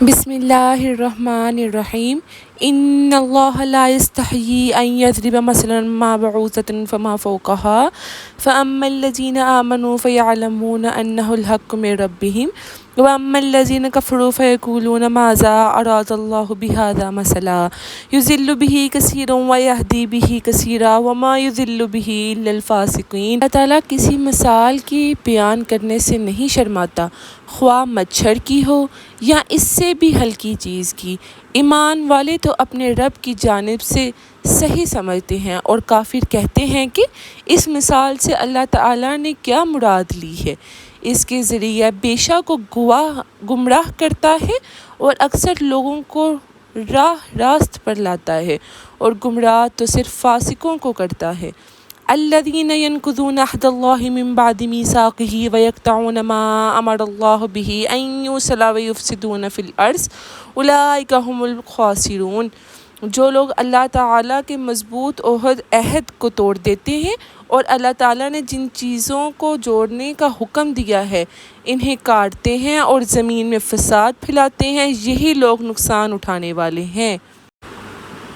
بسم اللہ الرحمن الرحیم ان اللہ لا یستحیی ان یضرب مثلا ما بعوضۃ فما فوقها فاما الذین آمنوا فیعلمون انہ الحق من ربہم واما الذین کفروا فیقولون ماذا اراد اللہ بہذا مثلا یضل بہ کثیرا ویہدی بہ کثیرا وما یضل بہ الا الفاسقین۔ اللہ تعالیٰ کسی مثال کی بیان کرنے سے نہیں شرماتا، خواہ مچھر کی ہو یا اس سے بھی ہلکی چیز کی۔ ایمان والے تو اپنے رب کی جانب سے صحیح سمجھتے ہیں، اور کافر کہتے ہیں کہ اس مثال سے اللہ تعالیٰ نے کیا مراد لی ہے۔ اس کے ذریعہ بے شک وہ گمراہ کرتا ہے اور اکثر لوگوں کو راست پر لاتا ہے، اور گمراہ تو صرف فاسقوں کو کرتا ہے۔ الذین ینقضون عہد اللہ من بعد میثاقہ ویقطعون ما امر اللہ بہ ان یوصل ویفسدون فی الارض اولئک ھم الخاسرون۔ جو لوگ اللہ تعالیٰ کے مضبوط عہد کو توڑ دیتے ہیں اور اللہ تعالیٰ نے جن چیزوں کو جوڑنے کا حکم دیا ہے انہیں کاٹتے ہیں اور زمین میں فساد پھیلاتے ہیں، یہی لوگ نقصان اٹھانے والے ہیں۔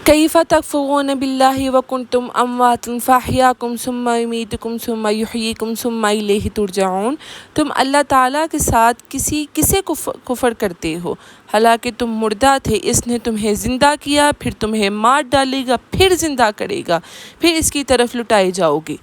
کیف تکفرون باللہ وکنتم امواتا فاحیاکم ثم یمیتکم ثم یحییکم ثم الیہ ترجعون۔ تم اللہ تعالیٰ کے ساتھ کسے کفر کرتے ہو، حالانکہ تم مردہ تھے، اس نے تمہیں زندہ کیا، پھر تمہیں مار ڈالے گا، پھر زندہ کرے گا، پھر اس کی طرف لوٹائے جاؤ گے۔